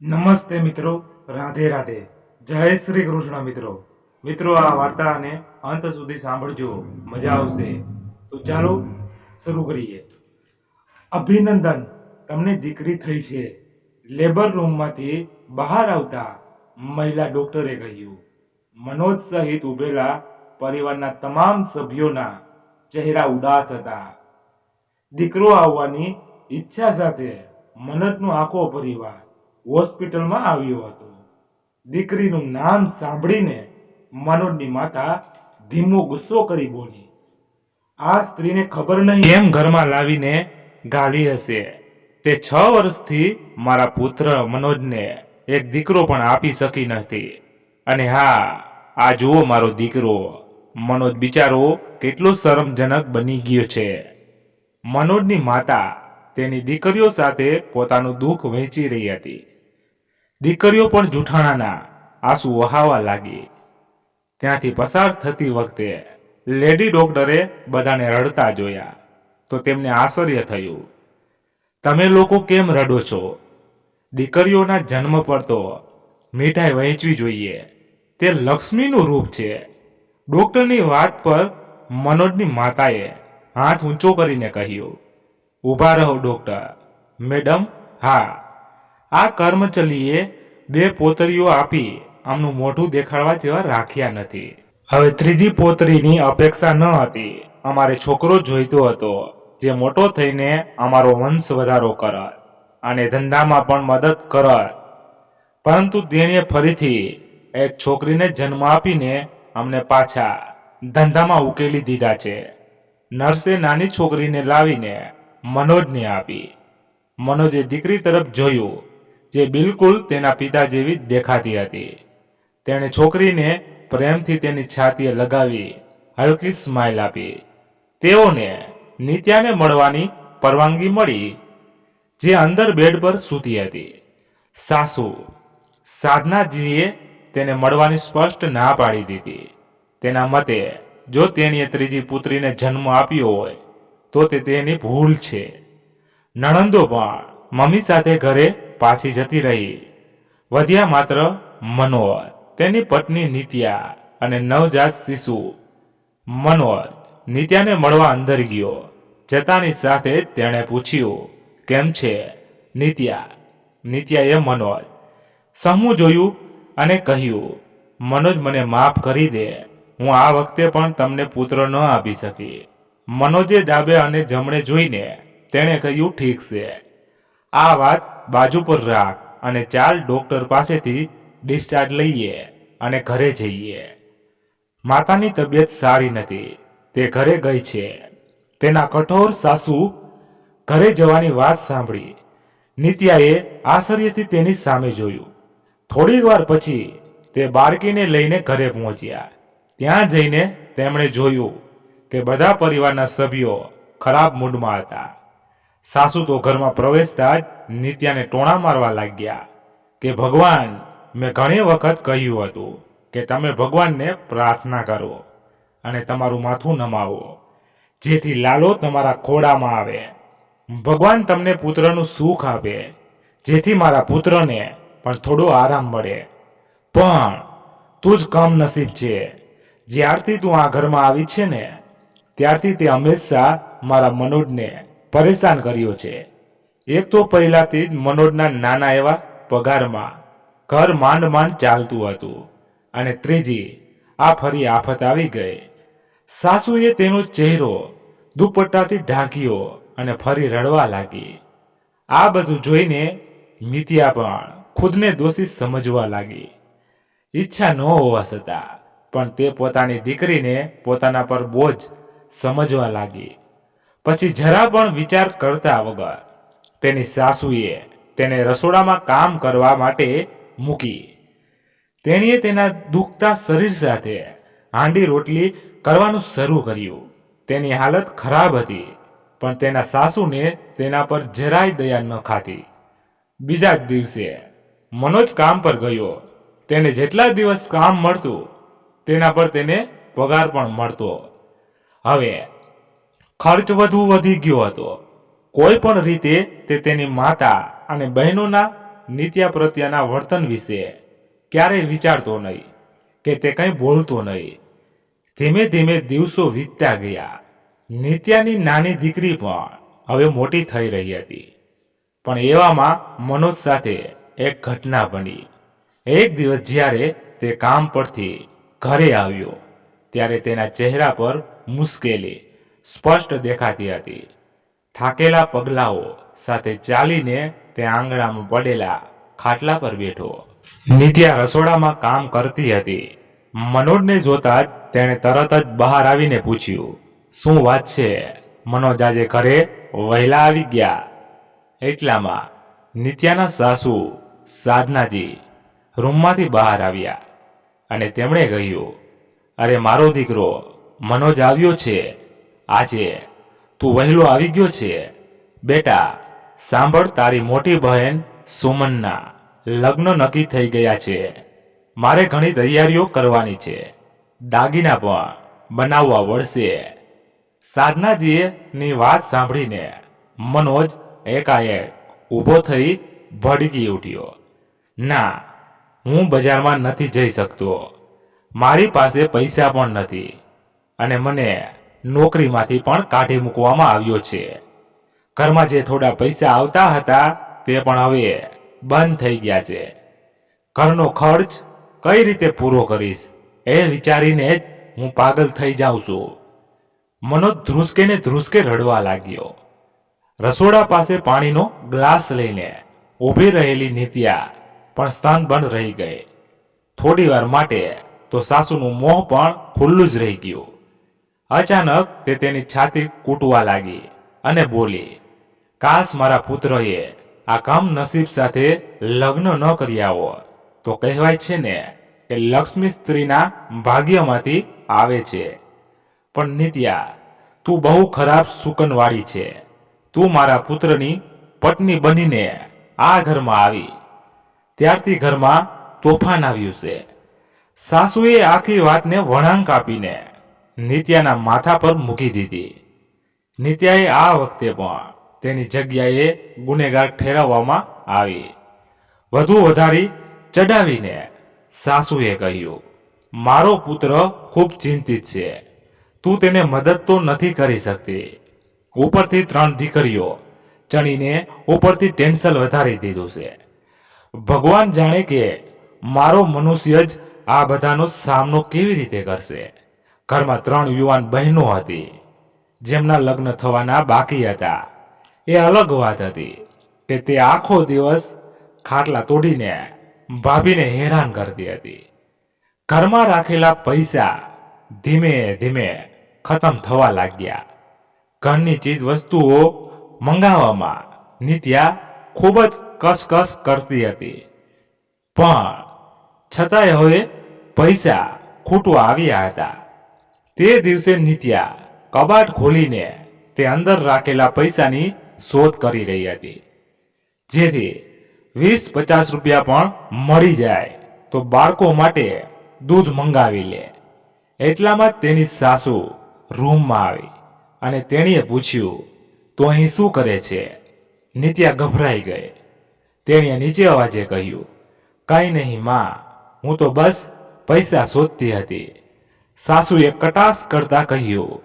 નમસ્તે મિત્રો, રાધે રાધે, જય શ્રી કૃષ્ણ મિત્રો. મિત્રો, આ વાર્તાને અંત સુધી સાંભળજો, મજા આવશે. તો ચાલો શરૂ કરીએ. અભિનંદન, તમને દીકરી થઈ છે. લેબર રૂમમાંથી બહાર આવતા મહિલા ડોક્ટરે કહ્યું. મનોજ સહિત ઉભેલા પરિવારના તમામ સભ્યોના ચહેરા ઉદાસ હતા. દીકરો આવવાની ઈચ્છા સાથે મનોજનો આખો પરિવાર હોસ્પિટલમાં આવ્યો હતો. દીકરીનું નામ સાંભળીને મનોજની માતા ધીમો ગુસ્સો કરી બોલી, આ સ્ત્રીને ખબર નહીં કેમ ઘરમાં લાવીને ગાલી હશે. તે 6 વર્ષથી મારા પુત્ર મનોજને એક દીકરો પણ આપી શકી નથી. અને હા, આ જુઓ મારો દીકરો મનોજ બિચારો કેટલો શરમજનક બની ગયો છે. મનોજની માતા તેની દીકરીઓ સાથે પોતાનું દુઃખ વહેંચી રહી હતી. દીકરીઓ પણ જૂઠાણાના આંસુ વહાવા લાગી. ત્યાંથી પસાર થતી વખતે લેડી ડોક્ટરે બધાને રડતા જોયા તો તેમને આશ્ચર્ય થયું. તમે લોકો કેમ રડો છો? દીકરીઓના જન્મ પર તો મીઠાઈ વહેંચવી જોઈએ, તે લક્ષ્મીનું રૂપ છે. ડોક્ટરની વાત પર મનોજની માતાએ હાથ ઊંચો કરીને કહ્યું, ઊભા રહો ડોક્ટર. મેડમ, હા, આ કર્મચલીએ 2 પોતરીઓ આપી આમનું મોઢું દેખાડવા જેવા રાખ્યા નથી. હવે ત્રીજી પોતરીની અપેક્ષા ન હતી. અમારે છોકરો જોઈતો હતો જે મોટો થઈને અમારો વંશ વધારો કરત અને ધંધામાં પણ મદદ કરત. પરંતુ તેણીએ ફરીથી એક છોકરીને જન્મ આપીને અમને પાછા ધંધામાં ઉકેલી દીધા છે. નર્સે નાની છોકરીને લાવીને મનોજને આપી. મનોજે દીકરી તરફ જોયું જે બિલકુલ તેના પિતા જેવી જ દેખાતી હતી. તેણે છોકરીને પ્રેમથી તેની છાતીએ લગાવી હલકી સ્માઇલ આપી. તેઓને નિત્યાને મળવાની પરવાનગી મળી, જે અંદર બેડ પર સૂતી હતી. સાસુ સાધનાજીએ તેને મળવાની સ્પષ્ટ ના પાડી દીધી. તેના મતે જો તેણીએ ત્રીજી પુત્રીને જન્મ આપ્યો હોય તો તે તેની ભૂલ છે. નણંદો પણ મમ્મી સાથે ઘરે પાછી જતી રહી. વધ્યા માત્ર મનોજ, તેની પત્ની નિત્યા અને નવજાત શિશુ. મનોજ નિત્યાને મળવા અંદર ગયો. જતાની સાથે તેણે પૂછ્યું, કેમ છે નિત્યા? નિત્યાએ મનોજ સામું જોયું અને કહ્યું, મનોજ, મને માફ કરી દે, હું આ વખતે પણ તમને પુત્ર ન આપી શકી. મનોજે ડાબે અને જમણે જોઈને તેણે કહ્યું, ઠીક છે, આ વાત બાજુ પર રાખ અને ચાલ ડોક્ટર પાસેથી ડિસ્ચાર્જ લઈએ અને ઘરે જઈએ. માતાની તબિયત સારી નથી, તે ઘરે ગઈ છે. તેના કઠોર સાસુ ઘરે જવાની વાત સાંભળી. નિત્યાએ આશ્ચર્યથી તેની સામે જોયું. થોડી વાર પછી તે બાળકીને લઈને ઘરે પહોંચ્યા. ત્યાં જઈને તેમણે જોયું કે બધા પરિવારના સભ્યો ખરાબ મૂડમાં હતા. સાસુ તો ઘરમાં પ્રવેશતા જ નિત્યાને ટોણા મારવા લાગ્યા કે ભગવાન, મેં ઘણી વખત કહ્યું હતું કે તમે ભગવાનને પ્રાર્થના કરો અને તમારું માથું નમાવો જેથી લાલો તમારા ખોળામાં આવે. ભગવાન તમને પુત્રનું સુખ આપે જેથી મારા પુત્રને પણ થોડો આરામ મળે. પણ તું જ કમનસીબ છે. જ્યારથી તું આ ઘરમાં આવી છે ને ત્યારથી તે હંમેશા મારા મનોજને પરેશાન કર્યો છે. એક તો પહેલાથી જ મનોજના નાના એવા પગારમાં ઘર માંડ માંડ ચાલતું હતું અને ત્રીજી આ ફરી આફત આવી ગઈ. સાસુએ તેનો ચહેરો દુપટ્ટાથી ઢાંક્યો અને ફરી રડવા લાગી. આ બધું જોઈને નિત્યા પણ ખુદને દોષી સમજવા લાગી. ઈચ્છા ન હોવા છતાં પણ તે પોતાની દીકરીને પોતાના પર બોજ સમજવા લાગી. પછી જરા પણ વિચાર કરતા વગર તેની સાસુએ તેને રસોડામાં કામ કરવા માટે મૂકી. તેણીએ તેના દુખતા શરીર સાથે હાંડી રોટલી કરવાનું શરૂ કર્યું. તેની હાલત ખરાબ હતી પણ તેના સાસુને તેના પર જરાય દયા ન ખાતી. બીજા જ દિવસે મનોજ કામ પર ગયો. તેને જેટલા દિવસ કામ મળતું તેના પર તેને પગાર પણ મળતો. હવે ખર્ચ વધી ગયો હતો. કોઈ પણ રીતે તે તેની માતા અને બહેનોના નિત્યા પ્રત્યેના વર્તન વિશે ક્યારેય વિચારતો નહીં કે તે કંઈ બોલતો નહીં. ધીમે ધીમે દિવસો વીતતા ગયા. નિત્યાની નાની દીકરી પણ હવે મોટી થઈ રહી હતી. પણ એવામાં મનોજ સાથે એક ઘટના બની. એક દિવસ જ્યારે તે કામ પરથી ઘરે આવ્યો ત્યારે તેના ચહેરા પર મુશ્કેલી સ્પષ્ટ દેખાતી હતી. થાકેલા પગલાઓ સાથે ચાલીને તે આંગણામાં પડેલા ખાટલા પર બેઠો. નિત્યા રસોડામાં કામ કરતી હતી. મનોજને જોતા જ તેણે તરત જ બહાર આવીને પૂછ્યું, શું વાત છે? મનોજ આજે ઘરે વહેલા આવી ગયા. એટલામાં નિત્યાના સાસુ સાધનાજી રૂમમાંથી બહાર આવ્યા અને તેમણે કહ્યું, અરે મારો દીકરો મનોજ આવ્યો છે. આજે તું વહેલો આવી ગયો છે. બેટા સાંભળ, તારી મોટી બહેન સુમનના લગ્ન નક્કી થઈ ગયા છે. મારે ઘણી તૈયારીઓ કરવાની છે. દાગીના પણ બનાવવા પડશે. સાધનાજીની વાત સાંભળીને મનોજ એકાએક ઊભો થઈ ભડકી ઉઠ્યો. ના, હું બજારમાં નથી જઈ શકતો. મારી પાસે પૈસા પણ નથી અને મને નોકરીમાંથી પણ કાઢી મૂકવામાં આવ્યો છે. ઘરમાં જે થોડા પૈસા આવતા હતા તે પણ હવે બંધ થઈ ગયા છે. ઘરનો ખર્ચ કઈ રીતે પૂરો કરીશ એ વિચારીને જ હું પાગલ થઈ જાઉં છું. મનોજ ધ્રુસકે ને ધ્રુસકે રડવા લાગ્યો. રસોડા પાસે પાણીનો ગ્લાસ લઈને ઊભી રહેલી નિત્યા પણ સ્તનબંધ રહી ગઈ. થોડી વાર માટે તો સાસુનું મોં પણ ખુલ્લું જ રહી ગયું. અચાનક તે તેની છાતી કૂટવા લાગી અને બોલી, કાશ મારા પુત્રએ આ કમનસીબ સાથે લગ્ન ન કર્યા હોત. તો કહેવાય છે ને કે લક્ષ્મી સ્ત્રીના ભાગ્યમાંથી આવે છે. પણ નિત્યા, તું બહુ ખરાબ શુકનવાળી છે. તું મારા પુત્રની પત્ની બનીને આ ઘરમાં આવી ત્યારથી ઘરમાં તોફાન આવ્યું છે. સાસુએ આખી વાતને વળાંક આપીને નિત્યાના માથા પર મૂકી દીધી. નિત્યાએ આ વખતે પણ તેની જગ્યાએ ગુનેગાર ઠેરવવામાં આવી. વધુ વધારી ચડાવીને સાસુએ કહ્યું, મારો પુત્ર ખૂબ ચિંતિત છે. તું તેને મદદ તો નથી કરી શકતી. ઉપરથી 3 દીકરીઓ ચણીને ઉપરથી ટેન્શન વધારી દીધું છે. ભગવાન જાણે કે મારો મનુષ્ય જ આ બધાનો સામનો કેવી રીતે કરશે. ઘરમાં 3 યુવાન બહેનો હતી જેમના લગ્ન થવાના બાકી હતા. એ અલગ વાત હતી કે તે આખો દિવસ ખાટલા તોડીને ભાભીને હેરાન કરતી હતી. ઘરમાં રાખેલા પૈસા ધીમે ધીમે ખતમ થવા લાગ્યા. ઘરની ચીજ વસ્તુઓ મંગાવવામાં નિત્યા ખૂબ જ કસકસ કરતી હતી. પણ છતાંય હવે પૈસા ખૂટવા આવ્યા હતા. તે દિવસે નિત્યા કબાટ ખોલીને તે અંદર રાખેલા પૈસાની શોધ કરી રહી હતી, જેથી 20-50 રૂપિયા પણ મળી જાય તો બાળકો માટે દૂધ મંગાવી લે. એટલામાં તેની સાસુ રૂમમાં આવી અને તેણીએ પૂછ્યું, તો અહીં શું કરે છે? નિત્યા ગભરાઈ ગઈ. તેણીએ નીચે અવાજે કહ્યું, કંઈ નહીં માં, હું તો બસ પૈસા શોધતી હતી. સાસુએ કટાક્ષ કરતા કહ્યું,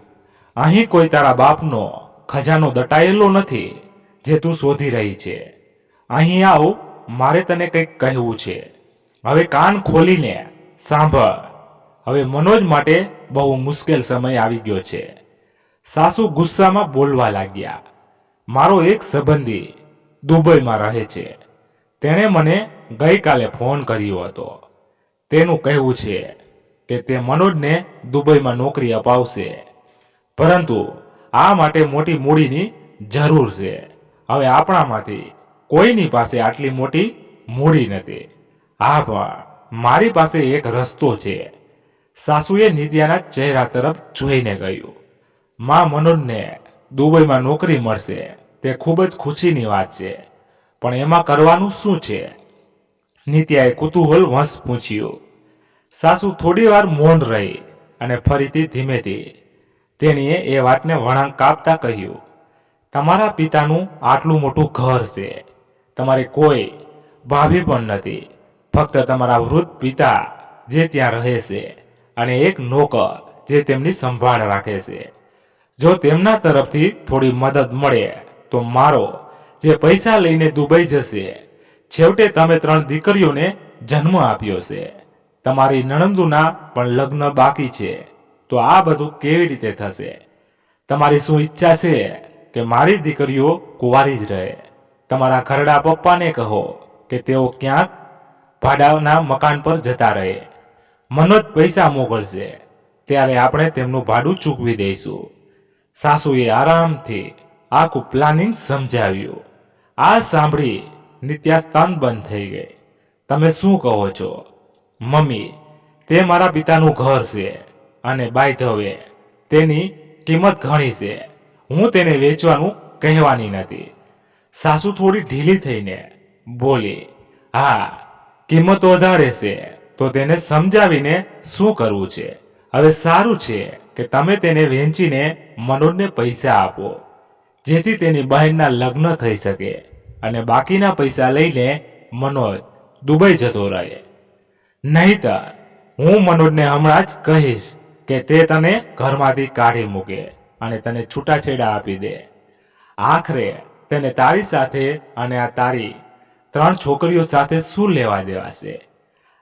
અહીં કોઈ તારા બાપનો ખજાનો દટાયેલો નથી જે તું શોધી રહી છે. અહીં આવ, મારે તને કંઈક કહેવું છે. હવે કાન ખોલીને સાંભળ. હવે મનોજ માટે બહુ મુશ્કેલ સમય આવી ગયો છે. સાસુ ગુસ્સામાં બોલવા લાગ્યા, મારો એક સંબંધી દુબઈમાં રહે છે. તેણે મને ગઈકાલે ફોન કર્યો હતો. તેનું કહેવું છે કે તે મનોજને દુબઈમાં નોકરી અપાવશે, પરંતુ આ માટે મોટી મૂડીની જરૂર છે. હવે આપણામાંથી કોઈની પાસે આટલી મોટી મૂડી નથી. હા, પણ મારી પાસે એક રસ્તો છે. સાસુએ નિત્યાના ચહેરા તરફ જોઈને કહ્યું, માં, મનોજને દુબઈમાં નોકરી મળશે તે ખૂબ જ ખુશીની વાત છે, પણ એમાં કરવાનું શું છે? નિત્યાએ કુતૂહલ વશ પૂછ્યું. સાસુ થોડી વાર મૌન રહી અને ફરીથી ધીમેથી તેણીએ એ વાતને વળાંક આપતા કહ્યું, તમારા પિતાનું આટલું મોટું ઘર છે. તમારે કોઈ ભાભી પણ નથી, ફક્ત તમારા વૃદ્ધ પિતા જે ત્યાં રહે છે અને એક નોકર જે તેમની સંભાળ રાખે છે. જો તેમના તરફથી થોડી મદદ મળે તો મારો જે પૈસા લઈને દુબઈ જશે. છેવટે તમે 3 દીકરીઓને જન્મ આપ્યો છે. તમારી નણંદુના પણ લગ્ન બાકી છે. તો આ બધું કેવી રીતે થશે? તમારી શું ઈચ્છા છે કે મારી દીકરીઓ કુંવારી જ રહે? તમારા ઘરડા પપ્પાને કહો કે તેઓ ક્યાંક ભાડાના મકાન પર જતા રહે. મનોજ પૈસા મોકલશે ત્યારે આપણે તેમનું ભાડું ચૂકવી દઈશું. સાસુએ આરામથી આખું પ્લાનિંગ સમજાવ્યું. આ સાંભળી નિત્યા સ્તનબંધ થઈ ગઈ. તમે શું કહો છો? મમ્મી, તે મારા પિતાનું ઘર છે અને બાય ધ વે તેની કિંમત ઘણી છે. હું તેને વેચવાનું કહેવાની નથી. સાસુ થોડી ઢીલી થઈને બોલી, હા, કિંમત વધારે છે તો તેને સમજાવીને શું કરવું છે? હવે સારું છે કે તમે તેને વેચીને મનોજને પૈસા આપો, જેથી તેની બહેનના લગ્ન થઈ શકે અને બાકીના પૈસા લઈને મનોજ દુબઈ જતો રહે. નહીંતર હું મનોજને હમણાં જ કહીશ કે તે તને ઘરમાંથી કાઢી મૂકે અને તને છૂટાછેડા આપી દે. આખરે તેને તારી સાથે અને આ તારી 3 છોકરીઓ સાથે શું લેવા દેવા છે?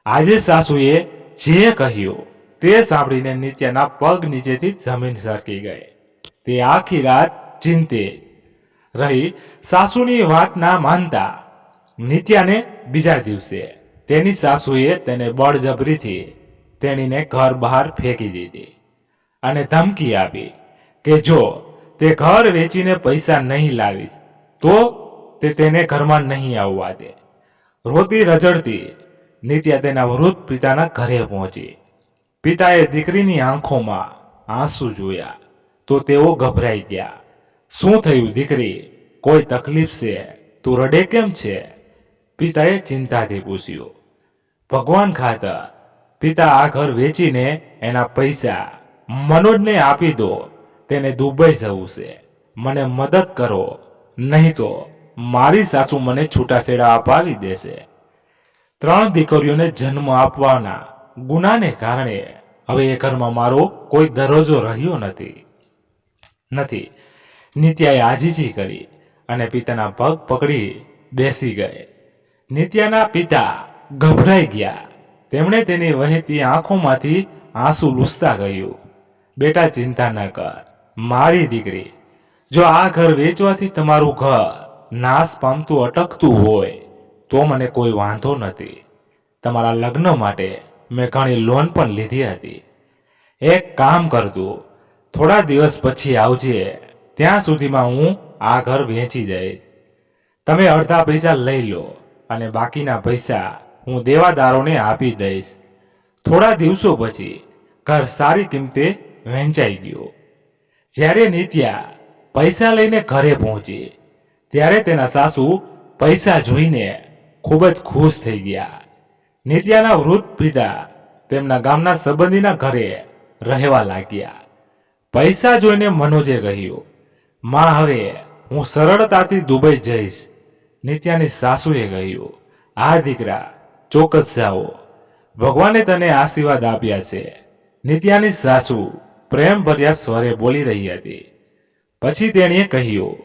આજે સાસુએ જે કહ્યું તે સાંભળીને નિત્યાના પગ નીચેથી જમીન સરકી ગઈ. તે આખી રાત ચિંતિત રહી, સાસુની વાત ના માનતા. નિત્યાને બીજા દિવસે તેની સાસુએ તેને બળજબરીથી તેણીને ઘર બહાર ફેંકી દીધી અને ધમકી આપી કે જો તે ઘર વેચીને પૈસા નહીં લાવીશ તો તે તેને ઘરમાં નહીં આવવા દે. રોતી રજડતી નિત્યા તેના વૃદ્ધ પિતાના ઘરે પહોંચી. પિતાએ દીકરીની આંખોમાં આંસુ જોયા તો તેઓ ગભરાઈ ગયા. શું થયું દીકરી? કોઈ તકલીફ છે? તું રડે કેમ છે? પિતાએ ચિંતાથી પૂછ્યું. ભગવાન ખાતર પિતા, આ ઘર વેચીને એના પૈસા મનોજને આપી દો. તેને દુબઈ જવું છે. મને મદદ કરો, નહીં તો મારી સાસુ મને છૂટાછેડા અપાવી દેશે. 3 દીકરીઓને જન્મ આપવાના ગુનાને કારણે હવે એ ઘરમાં મારો કોઈ દરજ્જો રહ્યો નથી. નિત્યાએ આજીજી કરી અને પિતાના પગ પકડી બેસી ગઈ. નિત્યાના પિતા ગભરાઈ ગયા. તેમણે તેની વહેતી આંખોમાંથી આંસુ લૂછતા કહ્યું, બેટા, ચિંતા ન કર મારી દીકરી. જો આ ઘર વેચવાથી તમારું ઘર નાશ પામતું અટકતું હોય તો મને કોઈ વાંધો નથી. તમારા લગ્ન માટે મેં ઘણી લોન પણ લીધી હતી. એક કામ કરતું, થોડા દિવસ પછી આવજે. ત્યાં સુધીમાં હું આ ઘર વેચી દઈશ. તમે અડધા પૈસા લઈ લો અને બાકીના પૈસા હું દેવાદારોને આપી દઈશ. થોડા દિવસો પછી ઘર સારી કિંમતે વેચાઈ ગયું. જ્યારે નિત્યા પૈસા લઈને ઘરે પહોંચી ત્યારે તેના સાસુ પૈસા જોઈને ખૂબ જ ખુશ થઈ ગયા. નિત્યાના વૃદ્ધ પિતા તેમના ગામના સંબંધીના ઘરે રહેવા લાગ્યા. પૈસા જોઈને મનોજે કહ્યું, માં, હવે હું સરળતાથી દુબઈ જઈશ. નિત્યાની સાસુએ કહ્યું, આ દીકરા, ચોક્કસ જાઓ. ભગવાને તને આશીર્વાદ આપ્યા છે. નિત્યાની સાસુ પ્રેમભર્યા સ્વરે બોલી રહી હતી. પછી તેણીએ કહ્યું,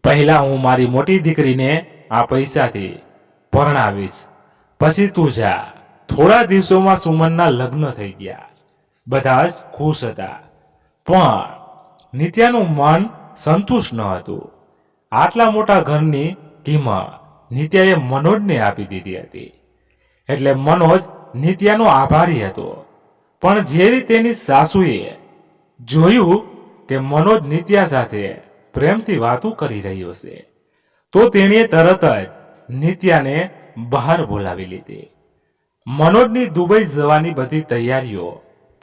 પહેલા હું મારી મોટી દીકરીને આ પૈસાથી પરણાવીશ, પછી તું જા. થોડા દિવસોમાં સુમનના લગ્ન થઈ ગયા. બધા જ ખુશ હતા, પણ નિત્યાનું મન સંતુષ્ટ ન હતું. આટલા મોટા ઘરની કિંમત નિત્યાએ મનોજને આપી દીધી હતી, એટલે મનોજ નિત્યાનો આભારી હતો. પણ જેવી તેની સાસુએ જોયું કે મનોજ નિત્યા સાથે પ્રેમથી વાતો કરી રહ્યો છે તો તેણીએ તરત જ નિત્યાને બહાર બોલાવી લીધી. મનોજની દુબઈ જવાની બધી તૈયારીઓ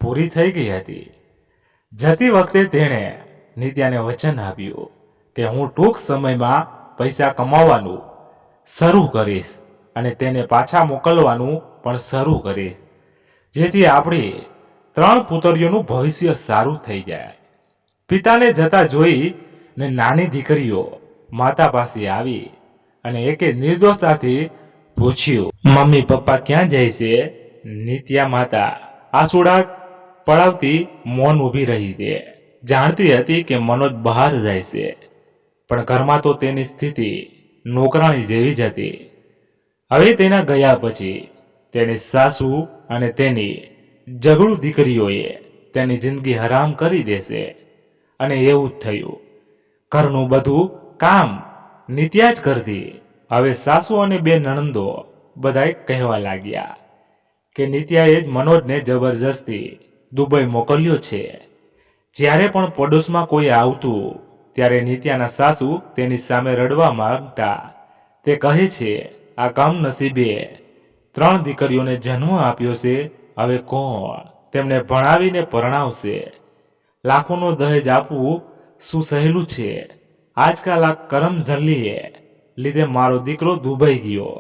પૂરી થઈ ગઈ હતી. જતી વખતે તેણે નિત્યાને વચન આપ્યું કે હું ટૂંક સમયમાં પૈસા કમાવાનું શરૂ કરીશ અને તેને પાછા મોકલવાનું પણ શરૂ કરીશ, જેથી આપણી 3 પુત્રીઓનું ભવિષ્ય સારું થઈ જાય. પિતાને જતા જોઈ ને નાની દીકરીઓ માતા પાસે આવી અને એકે નિર્દોષતાથી પૂછ્યું, મમ્મી પપ્પા ક્યાં જાય છે? નિત્યા માતા આસુડા પડાવતી મૌન ઊભી રહી તે જાણતી હતી કે મનોજ બહાર જાય છે, પણ ઘરમાં તો તેની સ્થિતિ નોકરાણી જેવી જ હતી. હવે તેના ગયા પછી તેની સાસુ અને તેની ઝઘડું દીકરીઓએ તેની જિંદગી હરામ કરી દેશે. અને એવું જ થયું. ઘરનું બધું કામ નિત્યા જ કરતી. હવે સાસુ અને બે નણંદો બધાય કહેવા લાગ્યા કે નિત્યાએ જ મનોજને જબરજસ્તી દુબઈ મોકલ્યો છે. જ્યારે પણ પડોશમાં કોઈ આવતું ત્યારે નિત્યાના સાસુ તેની સામે રડવા માંગતા. તે કહે છે, આ કમનસીબે 3 દીકરીઓને જન્મ આપ્યો છે. હવે કોણ તેમને ભણાવીને પરણાવશે? લાખોનો દહેજ આપવું શું સહેલું છે? આજકાલ આ કરમજલ્લીએ લીધે મારો દીકરો દુબઈ ગયો.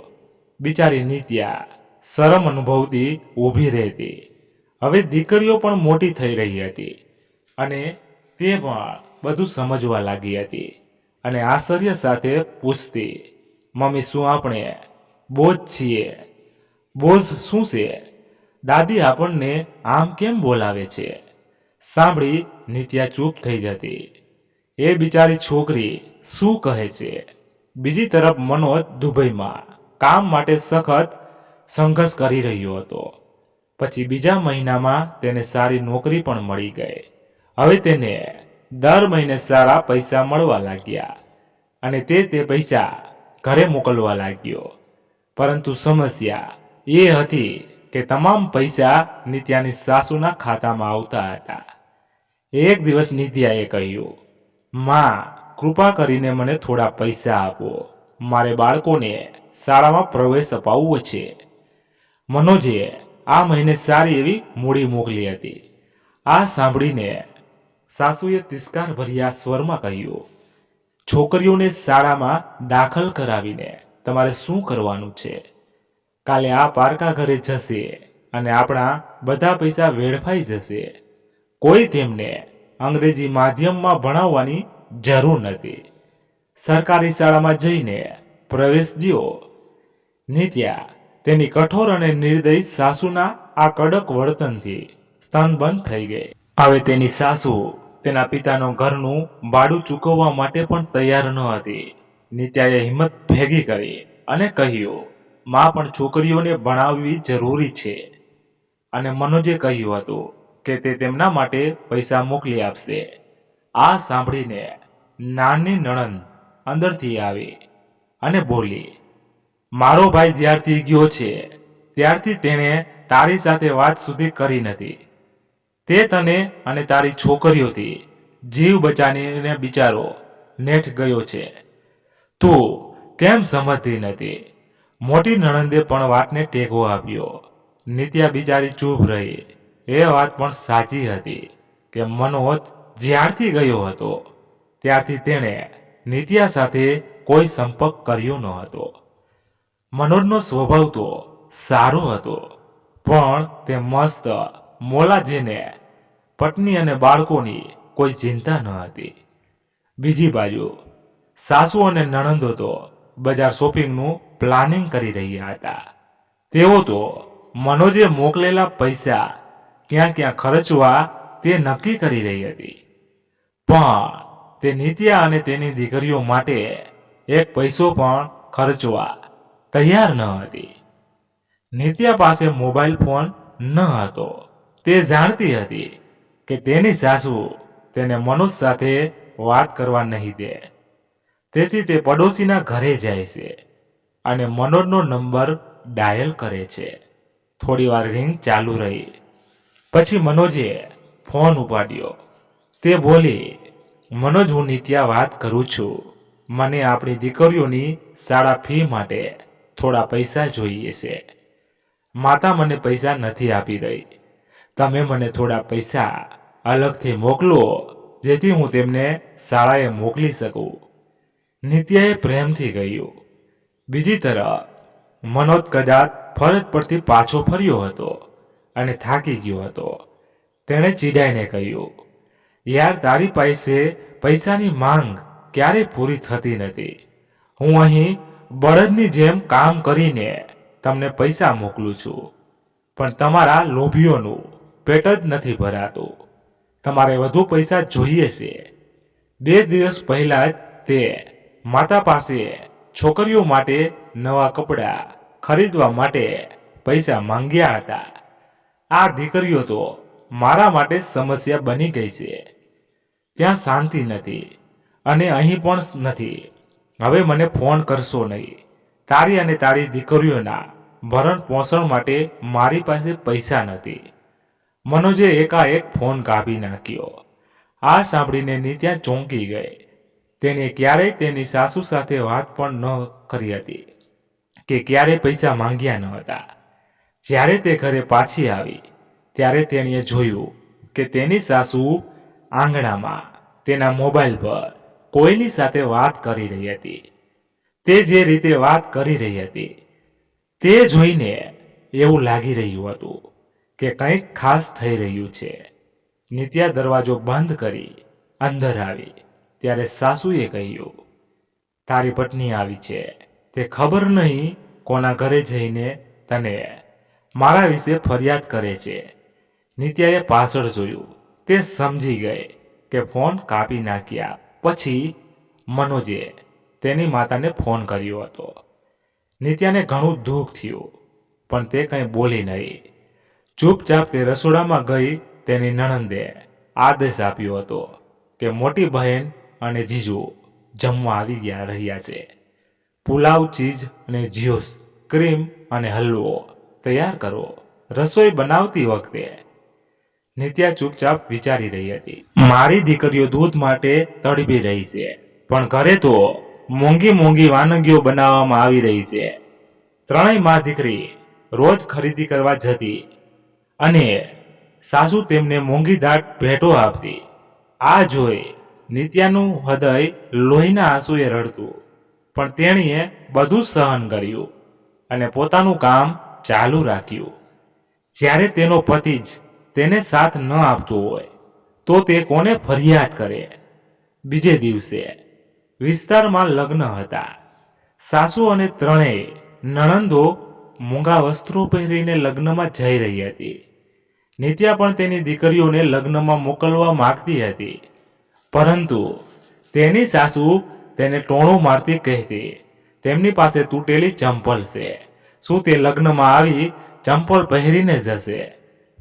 બિચારી નિત્યા શરમ અનુભવતી ઊભી રહેતી. હવે દીકરીઓ પણ મોટી થઈ રહી હતી અને તે પણ બધું સમજવા લાગી હતી અને આશ્ચર્ય સાથે પૂછતી, મમ્મી શું આપણે બોજ છીએ? બોજ શું છે? દાદી આપણને આમ કેમ બોલાવે છે? સાંભળી નિત્યા ચૂપ થઈ જતી. એ બિચારી છોકરી શું કહે છે? બીજી તરફ મનોજ દુબઈમાં કામ માટે સખત સંઘર્ષ કરી રહ્યો હતો. પછી બીજા મહિનામાં તેને સારી નોકરી પણ મળી ગઈ. હવે તેને દર મહિને સારા પૈસા મળવા લાગ્યા અને તે પૈસા ઘરે મોકલવા લાગ્યો. પરંતુ સમસ્યા એ હતી કે તમામ પૈસા નિત્યાની સાસુના ખાતામાં આવતા હતા. એક દિવસ નિત્યાએ કહ્યું, માં કૃપા કરીને મને થોડા પૈસા આપો. મારે બાળકોને શાળામાં પ્રવેશ અપાવવો છે. મનોજે આ મહિને સારી એવી મૂડી મોકલી હતી. આ સાંભળીને સાસુએ તિરસ્કાર ભર્યા સ્વરમાં કહ્યું, છોકરીઓને શાળામાં દાખલ કરાવીને તમારે શું કરવાનું છે? કાલે આ પારકા ઘરે જશે અને આપણા બધા પૈસા વેડફાઈ જશે. કોઈ તેમને અંગ્રેજી માધ્યમમાં ભણાવવાની જરૂર નથી. સરકારી શાળામાં જઈને પ્રવેશ દ્યો. નિત્યા તેની કઠોર અને નિર્દયી સાસુના આ કડક વર્તનથી સ્તનબંધ થઈ ગઈ. હવે તેની સાસુ તેના પિતાનું ઘરનું ભાડું ચૂકવવા માટે પણ તૈયાર ન હતી. નિત્યાએ હિંમત ભેગી કરી અને કહ્યું, માં પણ છોકરીઓને ભણાવવી જરૂરી છે. અને મનોજે કહ્યું હતું કે તે તેમના માટે પૈસા મોકલી આપશે. આ સાંભળીને નાની નણંદ અંદરથી આવી અને બોલી, મારો ભાઈ જ્યારથી ગયો છે ત્યારથી તેણે તારી સાથે વાત સુધી કરી નથી. તે તને અને તારી છોકરીઓથી જીવ બચાવીને બિચારો નેઠ ગયો છે. તું કેમ સમજતી નથી? મોટી નણંદે પણ વાતને ટેકો આપ્યો. નિત્યા બિચારી ચૂપ રહી. એ વાત પણ સાચી હતી કે મનોજ જ્યારથી ગયો હતો ત્યારથી તેણે નિત્યા સાથે કોઈ સંપર્ક કર્યો ન હતો. મનોજનો સ્વભાવ તો સારો હતો, પણ તે મસ્ત મોલા જેને પત્ની અને બાળકોની કોઈ ચિંતા ન હતી. બીજી બાજુ સાસુ અને નણંદો તો બજાર શોપિંગનું પ્લાનિંગ કરી રહ્યા હતા. તેઓ તો મનોજે મોકલેલા પૈસા ક્યાં ક્યાં ખર્ચવા તે નક્કી કરી રહી હતી. પણ તે નિત્યા અને તેની દીકરીઓ માટે એક પૈસો પણ ખર્ચવા તૈયાર ન હતી. નિત્યા પાસે મોબાઈલ ફોન ન હતો. તે જાણતી હતી કે તેની સાસુ તેને મનોજ સાથે વાત કરવા નહીં દે. તેથી તે પડોશીના ઘરે જાય છે અને મનોજનો નંબર ડાયલ કરે છે. થોડીવાર રિંગ ચાલુ રહી. પછી મનોજે ફોન ઉપાડ્યો. તે બોલી, મનોજ, હું નિત્યા વાત કરું છું. મને આપણી દીકરીઓની શાળા ફી માટે થોડા પૈસા જોઈએ છે. માતા મને પૈસા નથી આપી રહી. તમે મને થોડા પૈસા અલગથી મોકલો જેથી હું તેમને શાળાએ મોકલી શકું. નિત્યાએ પ્રેમથી કહ્યું. બીજી તરફ મનોજ કદાચ ફરજ પરથી પાછો ફર્યો હતો અને થાકી ગયો હતો. તેણે ચીડાઈને કહ્યું, યાર, તારી પાસે પૈસાની માંગ ક્યારેય પૂરી થતી નથી. હું અહીં બળદની જેમ કામ કરીને તમને પૈસા મોકલું છું, પણ તમારા લોભીઓનું પેટ જ નથી ભરાતું. તમારે વધુ પૈસા જોઈએ છે. 2 દિવસ પહેલા જ તે માતા પાસે છોકરીઓ માટે નવા કપડાં ખરીદવા માટે પૈસા માંગ્યા હતા. આ દીકરીઓ તો મારા માટે સમસ્યા બની ગઈ છે. ત્યાં શાંતિ નથી અને અહીં પણ નથી. હવે મને ફોન કરશો નહીં. તારી અને તારી દીકરીઓના ભરણ પોષણ માટે મારી પાસે પૈસા નથી. મનોજે એકાએક ફોન કાપી નાખ્યો. આ સાંભળીને નિત્યા ચોંકી ગઈ. તેણે ક્યારેય તેની સાસુ સાથે વાત પણ ન કરી હતી કે ક્યારેય પૈસા માંગ્યા ન હતા. જ્યારે તે ઘરે પાછી આવી ત્યારે તેણીએ જોયું કે તેની સાસુ આંગણામાં તેના મોબાઈલ પર કોઈની સાથે વાત કરી રહી હતી. તે જે રીતે વાત કરી રહી હતી તે જોઈને એવું લાગી રહ્યું હતું કે કંઈક ખાસ થઈ રહ્યું છે. નિત્યા દરવાજો બંધ કરી અંદર આવી ત્યારે સાસુએ કહ્યું, તારી પત્ની આવી છે. તે ખબર નહીં કોના ઘરે જઈને તને મારા વિશે ફરિયાદ કરે છે. નિત્યાએ પાછળ જોયું. તે સમજી ગઈ કે ફોન કાપી નાખ્યા પછી મનોજે તેની માતાને ફોન કર્યો હતો. નિત્યાને ઘણું દુઃખ થયું, પણ તે કંઈ બોલી નહીં. ચૂપચાપ તે રસોડામાં ગઈ. તેની નણંદે આદેશ આપ્યો હતો કે મોટી બહેન અને જીજુ જમવા આવી રહ્યા છે. પુલાવ, ચીઝ અને જ્યુસ, ક્રીમ અને હલવો તૈયાર કરો. રસોઈ બનાવતી વખતે નિત્યા ચૂપચાપ વિચારી રહી હતી, મારી દીકરીઓ દૂધ માટે તડપી રહી છે, પણ ઘરે તો મોંઘી મોંઘી વાનગીઓ બનાવવામાં આવી રહી છે. ત્રણેય માં દીકરી રોજ ખરીદી કરવા જતી અને સાસુ તેમને મોંઘી દાટ ભેટો આપતી. આ જોઈ નિત્યાનું હૃદય લોહીના આંસુએ રડતું, પણ તેણીએ બધું સહન કર્યું અને પોતાનું કામ ચાલુ રાખ્યું. જ્યારે તેનો પતિ જ તેને સાથ ન આપતો હોય તો તે કોને ફરિયાદ કરે. બીજે દિવસે વિસ્તારમાં લગ્ન હતા. સાસુ અને ત્રણેય નણંદો મોંઘા વસ્ત્રો પહેરીને લગ્નમાં જઈ રહી હતી. નિત્યા પણ તેની દીકરીઓને લગ્નમાં મોકલવા માંગતી હતી, પરંતુ તેની સાસુ તેને ટોણું મારતી કહેતી, તેમની પાસે તૂટેલી ચંપલ છે. શું તે લગ્નમાં આવી ચંપલ પહેરીને જશે?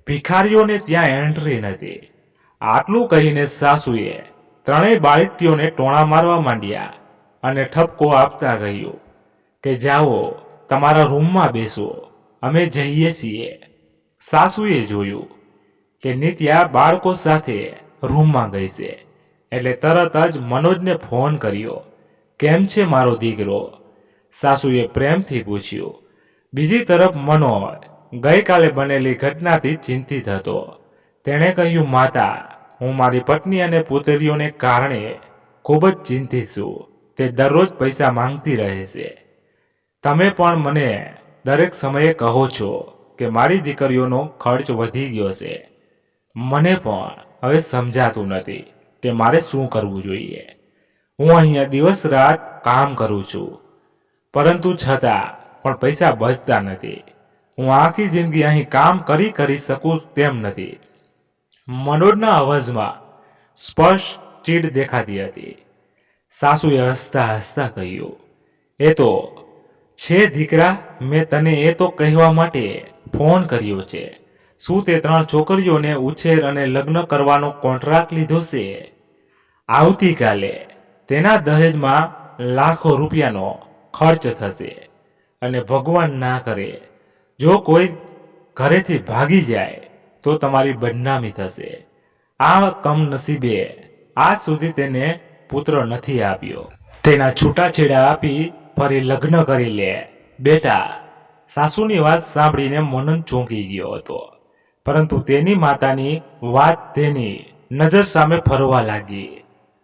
ભિખારીઓને ત્યાં એન્ટ્રી નથી. આટલું કહીને સાસુએ ત્રણેય બાળકીઓને ટોણા મારવા માંડ્યા અને ઠપકો આપતા કહ્યું કે જાઓ, તમારા રૂમમાં બેસો, અમે જઈએ છીએ. સાસુએ જોયું કે નિત્યા બાળકો સાથે રૂમમાં ગઈ છે એટલે તરત જ મનોજને ફોન કર્યો. કેમ છે મારો દીકરો? સાસુએ પ્રેમથી પૂછ્યું. બીજી તરફ મનોજ ગઈકાલે બનેલી ઘટનાથી ચિંતિત હતો. તેણે કહ્યું, માતા, હું મારી પત્ની અને પુત્રીઓને કારણે ખૂબ જ ચિંતિત છું. તે દરરોજ પૈસા માંગતી રહે છે. તમે પણ મને દરેક સમયે કહો છો કે મારી દીકરીઓનો ખર્ચ વધી ગયો છે. મને પણ હવે સમજાતું નથી કે મારે શું કરવું જોઈએ. હું અહીંયા દિવસ રાત કામ કરું છું, પરંતુ છતાં પણ પૈસા બચતા નથી. હું આખી જિંદગી અહીં કામ કરી શકું તેમ નથી. મનોજના અવાજમાં સ્પષ્ટ ચીડ દેખાતી હતી. સાસુએ હસતા હસતા કહ્યું, એ તો છે દીકરા, મેં તને એ તો કહેવા માટે ફોન કર્યો છે. શું તે 3 છોકરીઓને ઉછેર અને લગ્ન કરવાનો કોન્ટ્રાક્ટ લીધો છે? આવતીકાલે તેના દહેજમાં લાખો રૂપિયાનો ખર્ચ થશે અને ભગવાન ના કરે જો કોઈ ઘરેથી ભાગી જાય તો તમારી બદનામી થશે. આ કમનસીબે આજ સુધી તેને પુત્ર નથી આપ્યો. તેના છૂટાછેડા આપી ફરી લગ્ન કરી લે. બેટા, સાસુની વાત સાંભળીને મનન ચોંકી ગયો હતો, પરંતુ તેની માતાની વાત તેની નજર સામે ફરવા લાગી.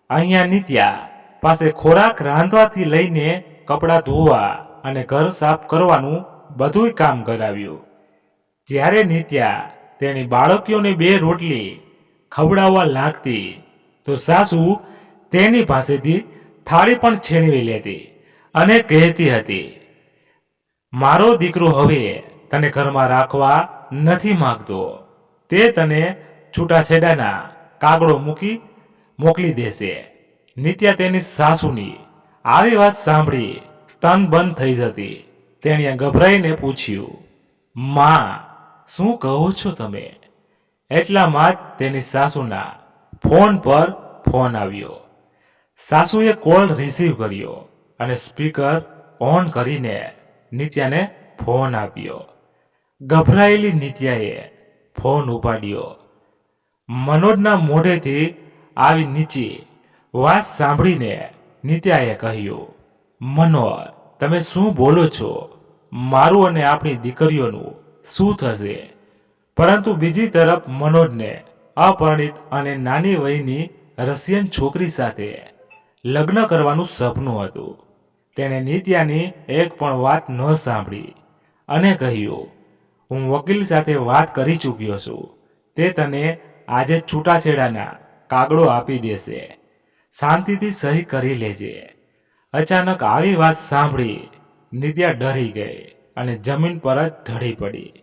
અહીંયા નિત્યા પાસે ખોરાક રાંધવાથી લઈને કપડાં ધોવા અને ઘર સાફ કરવાનું બધુંય કામ કરાવ્યું. જ્યારે નિત્યા તેની બાળકીઓને 2 રોટલી ખવડાવવા લાગતી તો સાસુ તેની પાસેથી થાળી પણ છીનવી લેતી અને કહેતી હતી, મારો દીકરો હવે તને ઘરમાં રાખવા નથી માંગતો. તે તને છૂટાછેડાના કાગળો મોકલી દેશે. નિત્યા તેની સાસુની આવી વાત સાંભળી સ્તનબંધ થઈ જતી. તેણે ગભરાઈને પૂછ્યું, માં, શું કહો છો તમે? એટલામાં જ તેની સાસુના ફોન પર ફોન આવ્યો. સાસુએ કોલ રિસીવ કર્યો અને સ્પીકર ઓન કરીને નિત્યાને ફોન આપ્યો. ગભરાયેલી નિત્યાએ ફોન ઉપાડ્યો. મનોજના મોઢેથી આવી નીચી વાત સાંભળીને નિત્યાએ કહ્યું, મનોજ, તમે શું બોલો છો? મારું અને આપણી દીકરીઓનું શું થશે? પરંતુ બીજી તરફ મનોજને અપરિણિત અને નાની વયની રશિયન છોકરી સાથે લગ્ન કરવાનું સપનું હતું. તેણે નિત્યાની એક પણ વાત ન સાંભળી અને કહ્યું, હું વકીલ સાથે વાત કરી ચૂક્યો છું. તે તને આજે છૂટાછેડાના કાગળો આપી દેશે. શાંતિથી સહી કરી લેજે. અચાનક આવી વાત સાંભળી નિત્યા ડરી ગઈ અને જમીન પર જ ઢળી પડી.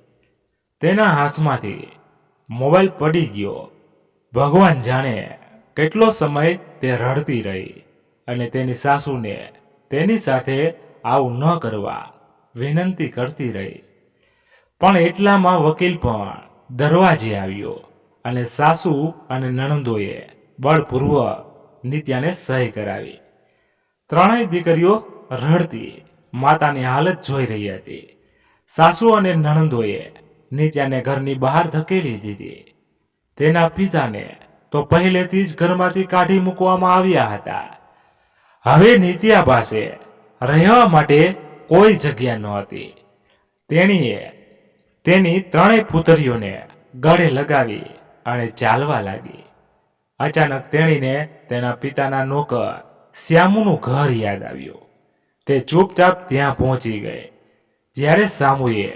તેના હાથમાંથી મોબાઈલ પડી ગયો. ભગવાન જાણે કેટલો સમય તે રડતી રહી અને તેની સાસુને તેની સાથે આવું ન કરવા વિનંતી કરતી રહી. પણ એટલામાં વકીલ પણ દરવાજે આવ્યો અને સાસુ અને નણંદોએ બળપૂર્વક નિત્યાને સહી કરાવી. ત્રણેય દીકરીઓ રડતી માતાની હાલત જોઈ રહી હતી. સાસુ અને નણંદોએ નિત્યાને ઘરની બહાર ધકેલી દીધી. તેના પિતાને તો પહેલેથી જ ઘરમાંથી કાઢી મૂકવામાં આવ્યા હતા. હવે નિત્યા પાસે રહેવા માટે કોઈ જગ્યા નહોતી. તેણીએ તેની ત્રણેય પુત્રીઓને ગળે લગાવી અને ચાલવા લાગી. અચાનક તેણીને તેના પિતાના નોકર શ્યામુનું ઘર યાદ આવ્યું. તે ચૂપચાપ ત્યાં પહોંચી ગઈ. જ્યારે સામુએ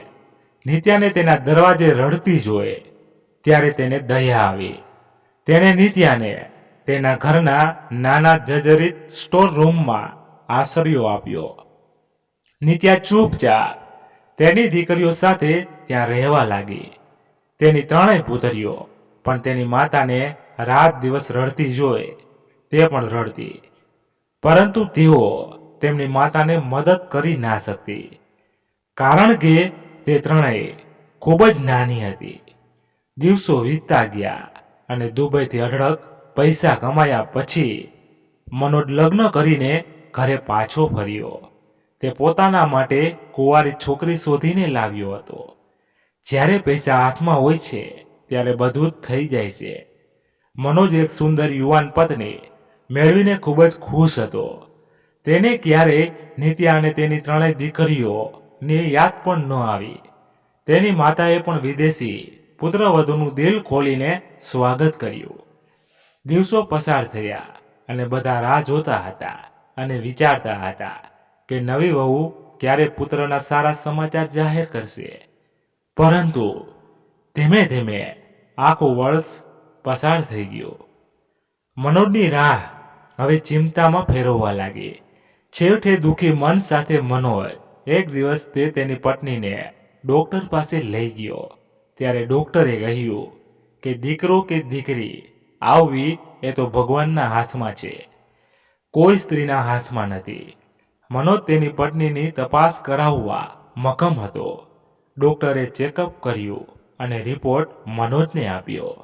નિત્યાને તેના દરવાજે રડતી જોઈ ત્યારે તેને દયા આવી. તેણે નિત્યાને તેના ઘરના નાના જર્જરિત સ્ટોર રૂમમાં આશ્રયો આપ્યો. નિત્યા ચૂપચાપ તેની દીકરીઓ સાથે ત્યાં રહેવા લાગી. તેની ત્રણેય પુત્રીઓ પણ તેની માતાને રાત દિવસ રડતી જોઈ તે પણ રડતી. પરંતુ તેઓ તેમની માતાને મદદ કરી ના શકતી, કારણ કે તે ત્રણેય ખૂબ જ નાની હતી. દિવસો વીતતા ગયા અને દુબઈથી અઢળક પૈસા કમાયા પછી મનોજ લગ્ન કરીને ઘરે પાછો ફર્યો. તે પોતાના માટે કુંવારી છોકરી શોધીને લાવ્યો હતો. જ્યારે પૈસા હાથમાં હોય છે ત્યારે બધું જ થઈ જાય છે. મનોજ એક સુંદર યુવાન પત્ની મેળવીને ખૂબ જ ખુશ હતો. તેને ક્યારેય નિત્યા અને તેની ત્રણેય દીકરીઓની યાદ પણ ન આવી. તેની માતાએ પણ વિદેશી પુત્રવધુનું દિલ ખોલીને સ્વાગત કર્યું. દિવસો પસાર થયા અને બધા રાહ જોતા હતા અને વિચારતા હતા કે નવી વહુ ક્યારે પુત્રના સારા સમાચાર જાહેર કરશે. પરંતુ ધીમે ધીમે આખું વર્ષ પસાર થઈ ગયું. મનોજની રાહ હવે ચિંતામાં ફેરવવા લાગી. છેવટે દુઃખી મન સાથે મનોજ એક દિવસ તેની પત્નીને ડોક્ટર પાસે લઈ ગયો. ત્યારે ડોક્ટરે કહ્યું કે દીકરો કે દીકરી આવવી એ તો ભગવાનના હાથમાં છે, કોઈ સ્ત્રીના હાથમાં નથી. મનોજ તેની પત્નીની તપાસ કરાવવા મક્કમ હતો. ડોક્ટરે ચેકઅપ કર્યું અને રિપોર્ટ મનોજને આપ્યો.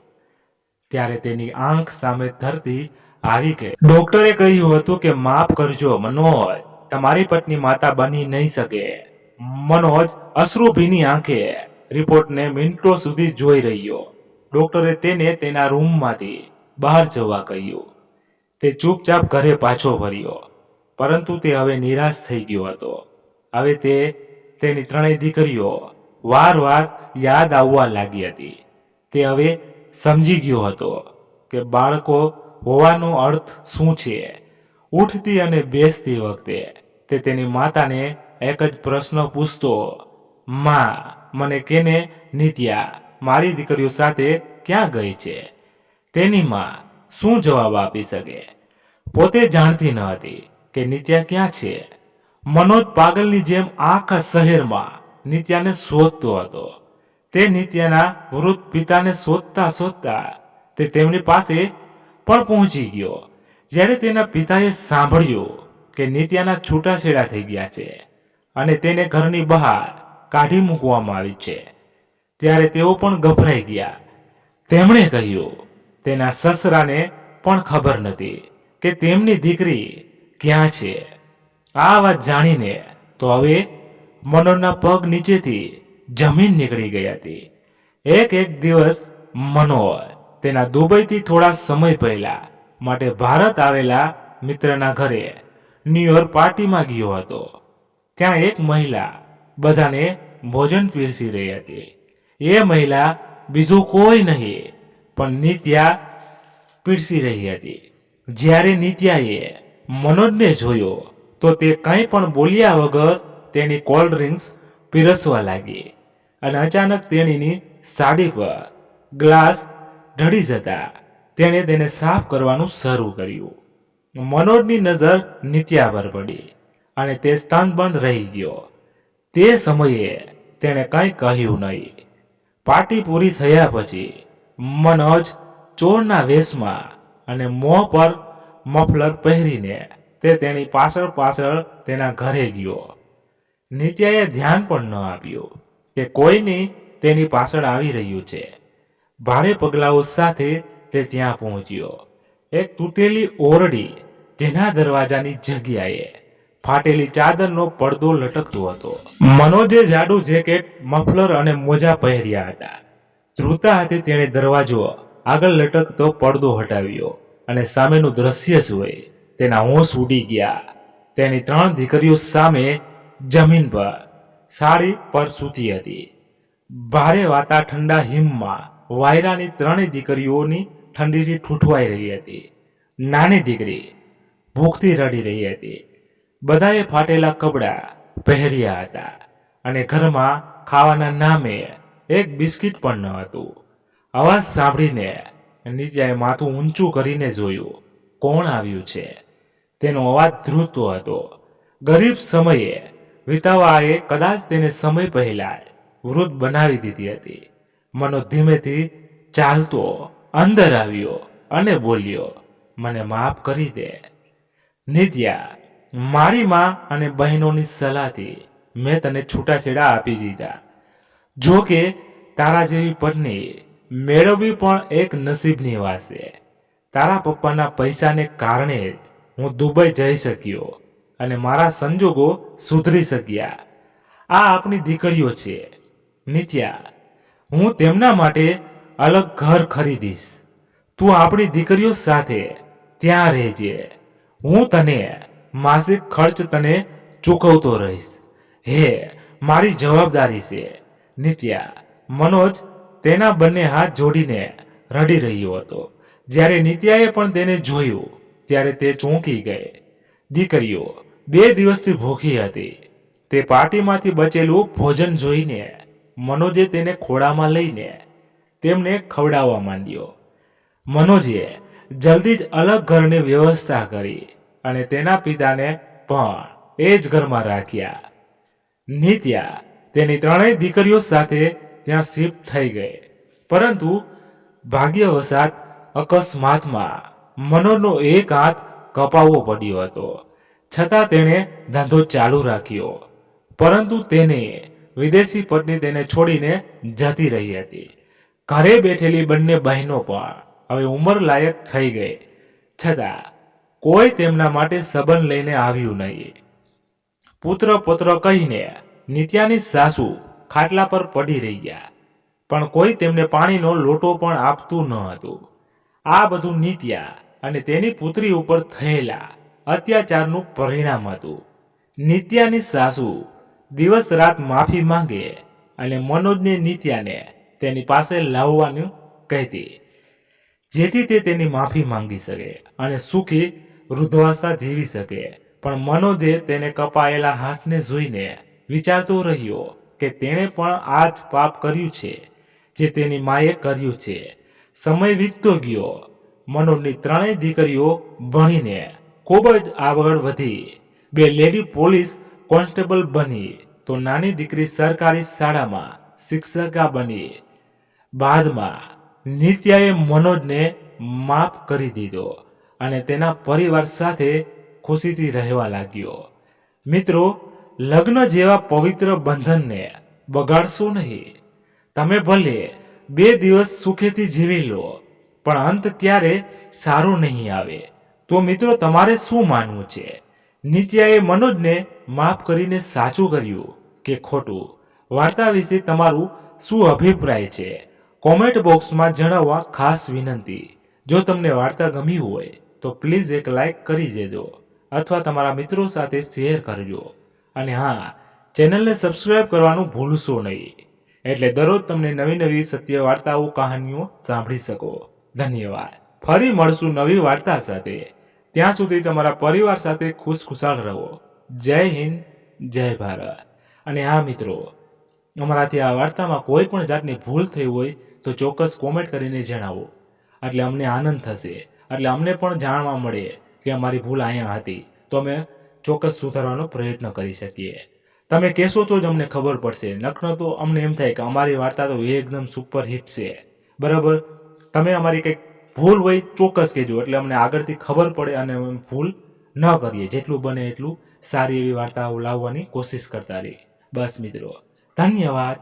ત્યારે તેની આંખ સામે ધરતી આવી ગઈ. ડોક્ટરે કહ્યું હતું કે માફ કરજો મનોજ, તમારી પત્ની માતા બની નહીં શકે. મનોજ અશ્રુભીની આંખે રિપોર્ટને મિનિટો સુધી જોઈ રહ્યો. ડોક્ટરે તેને તેના રૂમમાંથી બહાર જવા કહ્યું. તે ચૂપચાપ ઘરે પાછો ફર્યો. પરંતુ તે હવે નિરાશ થઈ ગયો હતો. હવે તેની ત્રણેય દીકરીઓ વારવાર યાદ આવવા લાગી હતી. તે હવે સમજી ગયો હતો કે બાળકો હોવાનો અર્થ શું છે. ઉઠતી અને બેસતી વખતે તે તેની માતાને એક જ પ્રશ્ન પૂછતો, માં, મને કેને નિત્યા મારી દીકરીઓ સાથે ક્યાં ગઈ છે? તેની માં શું જવાબ આપી શકે? પોતે જાણતી ન હતી કે નિત્યા ક્યાં છે. મનોજ પાગલની જેમ આખા શહેરમાં નિત્યાને શોધતો હતો. તે નિત્યાના વૃદ્ધ પિતાને શોધતા શોધતા તે તેમની પાસે પણ પહોંચી ગયો. જ્યારે તેના પિતાએ સાંભળ્યું કે નિત્યાના છૂટાછેડા થઈ ગયા છે અને તેને ઘરની બહાર કાઢી મૂકવામાં આવી છે, ત્યારે તેઓ પણ ગભરાઈ ગયા. તેમણે કહ્યું તેના સસરાને પણ ખબર નથી કે તેમની દીકરી ક્યાં છે. આ વાત જાણીને તો હવે મનોજના પગ નીચેથી જમીન નીકળી ગઈ હતી. એક દિવસ મનોજ તેના દુબઈથી થોડા સમય પહેલા માટે ભારત આવેલા મિત્રના ઘરે ન્યૂ યર પાર્ટીમાં ગયો હતો. ત્યાં એક મહિલા બધાને ભોજન પીરસી રહી હતી. એ મહિલા બીજું કોઈ નહીં પણ નિત્યા પીરસી રહી હતી. જ્યારે નિત્યાએ મનોજને જોયો તો તે કંઈ પણ બોલ્યા વગર તેની કોલ્ડ ડ્રિંક્સ પીરસવા લાગી અને અચાનક તેણીની સાડી પર ગ્લાસ ઢળી જતા તેણે તેને સાફ કરવાનું શરૂ કર્યું. મનોજની નજર નિત્યા પર પડી અને તે સ્તનબંધ રહી ગયો. તે સમયે તેણે કંઈ કહ્યું નહીં. પાર્ટી પૂરી થયા પછી મનોજ ચોરના વેશમાં અને મોં પર મફલર પહેરીને તે તેની પાછળ પાછળ તેના ઘરે ગયો. નિત્યાએ ધ્યાન પણ ન આપ્યું કે કોઈની તેની પાછળ આવી રહ્યું છે. ભારે પગલાઓ સાથે તે ત્યાં પહોંચ્યો. એક તૂટેલી ઓરડી જેના દરવાજાની જગ્યાએ ફાટેલી ચાદરનો પડદો લટકતો હતો. મનોજે જાડું જેકેટ, મફલર અને મોજા પહેર્યા હતા. ધ્રુતા હાથે તેણે દરવાજો આગળ લટકતો પડદો હટાવ્યો અને સામેનું દ્રશ્ય જોઈ તેના હોશ ઉડી ગયા. તેની 3 દીકરીઓ સામે જમીન પર સાડી પર સૂતી હતી. ભારે વાતા ઠંડા હિમમાં વાયરાની 3 દીકરીઓની ઠંડીથી ઠૂઠવાઈ રહી હતી. નાની દીકરી ભૂખથી રડી રહી હતી. બધાએ ફાટેલા કપડાં પહેર્યા હતા અને ઘરમાં ખાવાના નામે એક બિસ્કિટ પણ ન હતું. અવાજ સાંભળીને નિત્યાએ માથું ઊંચું કરીને જોયું કોણ આવ્યું છે. તેનો અવાજ ધ્રુજતો હતો. ગરીબ સમયે વિતાવાએ કદાચ તેને સમય પહેલા વૃદ્ધ બનાવી દીધી હતી. મનોજ ધીમેથી ચાલતો અંદર આવ્યો અને બોલ્યો, મને માફ કરી દે નિત્યા. મારી માં અને બહેનોની સલાહથી મેં તને છૂટાછેડા આપી દીધા. જો કે તારા જેવી પત્ની મેળવવી પણ એક નસીબની વાત છે. તારા પપ્પાના પૈસાને કારણે હું દુબઈ જઈ શક્યો અને મારા સંજોગો સુધરી શક્યા. આ આપણી દીકરીઓ છે નિત્યા. હું તેમના માટે અલગ ઘર ખરીદીશ. તું આપણી દીકરીઓ સાથે ત્યાં રહેજે. હું તને માસિક ખર્ચ તને ચૂકવતો રહીશ. હે મારી જવાબદારી છે નિત્યા. મનોજ તેના બંને હાથ જોડીને રડી રહ્યો હતો. જ્યારે નિત્યાએ પણ તેને જોયું ત્યારે તે ચોંકી ગઈ. દીકરીઓ 2 દિવસથી ભૂખી હતી. તે પાર્ટીમાંથી બચેલું ભોજન જોઈને મનોજે તેને ખોળામાં લઈને તેમને ખવડાવવા માંડ્યો. મનોજે જલ્દી જ અલગ ઘરની વ્યવસ્થા કરી અને તેના પિતાને પણ એ જ ઘરમાં રાખ્યા. નિત્યા તેની 3 દીકરીઓ સાથે ત્યાં શિફ્ટ થઈ ગઈ. પરંતુ ભાગ્યવશાત અકસ્માતમાં મનોજનો એક હાથ કપાવવો પડ્યો હતો. છતાં તેણે ધંધો ચાલુ રાખ્યો. પરંતુ તેની વિદેશી પત્ની તેને છોડીને જતી રહી હતી. ઘરે બેઠેલી બંને બહેનો પણ હવે ઉંમર લાયક થઈ ગઈ. છતાં કોઈ તેમના માટે સંબંધ લઈને આવ્યું નહીં. પુત્ર પુત્ર કહીને નિત્યાની સાસુ ખાટલા પર પડી રહ્યા, પણ કોઈ તેમને પાણીનો લોટો પણ આપતું ન હતું. આ બધું નિત્યા અને તેની પુત્રી ઉપર થયેલા અત્યાચારનું પરિણામ હતું. નિત્યાની સાસુ દિવસ રાત માફી માંગે અને મનોજને નિત્યાને તેની પાસે લાવવાનું કહેતી, જેથી તે તેની માફી માંગી શકે અને સુખી વૃદ્ધાવસ્થા જીવી શકે. પણ મનોજે તેને કપાયેલા હાથને જોઈને વિચારતો રહ્યો કે તેણે પણ આ જ પાપ કર્યું છે જે તેની માએ કર્યું છે. સમય વીતતો ગયો. મનોજની 3 દીકરીઓ ભણીને ખૂબ જ આગળ વધી 2 લેડી પોલીસ કોન્સ્ટેબલ બની, તો નાની દીકરી સરકારી શાળામાં શિક્ષિકા બની. બાદમાં નિત્યાએ મનોજને માફ કરી દીધો અને તેના પરિવાર સાથે ખુશીથી રહેવા લાગ્યો. મિત્રો, લગ્ન જેવા પવિત્ર બંધનને બગાડશો નહીં. તમે ભલે 2 દિવસ સુખેથી જીવી લો, પણ અંત ક્યારે સારો નહીં આવે. તો મિત્રો, તમારે શું માનવું છે? નિત્યાએ મનોજને માફ કરીને સાચું કર્યું કે ખોટું? વાર્તા વિશે તમારું શું અભિપ્રાય છે? કોમેન્ટ બોક્સમાં જણાવવા ખાસ વિનંતી. જો તમને વાર્તા ગમી હોય તો પ્લીઝ એક લાઈક કરી દેજો અથવા તમારા મિત્રો સાથે શેર કરજો. અને હા, ચેનલને સબસ્ક્રાઇબ કરવાનું ભૂલશો નહીં, એટલે દરરોજ તમને નવી નવી સત્ય વાર્તાઓ, કહાનીઓ સાંભળી શકો. ધન્યવાદ. ફરી મળશું નવી વાર્તા સાથે. ત્યાં સુધી તમારા પરિવાર સાથે ખુશખુશાલ રહો. જય હિન્દ, જય ભારત. અને હા મિત્રો, અમારાથી આ વાર્તામાં કોઈ પણ જાતની ભૂલ થઈ હોય તો ચોક્કસ કોમેન્ટ કરીને જણાવો, એટલે અમને આનંદ થશે, એટલે અમને પણ જાણવા મળે કે અમારી ભૂલ અહીંયા હતી, તો અમે ચોક્કસ સુધારવાનો પ્રયત્ન કરી શકીએ. તમે કહેશો તો જ અમને ખબર પડશે, નકર તો અમને એમ થાય કે અમારી વાર્તા તો એકદમ સુપર હિટ છે. બરાબર? તમે અમારી કંઈક ભૂલ હોય ચોક્કસ કહેજો, એટલે અમને આગળથી ખબર પડે અને અમે ભૂલ ન કરીએ. જેટલું બને એટલું સારી એવી વાર્તાઓ લાવવાની કોશિશ કરતા રહીએ. બસ મિત્રો, ધન્યવાદ.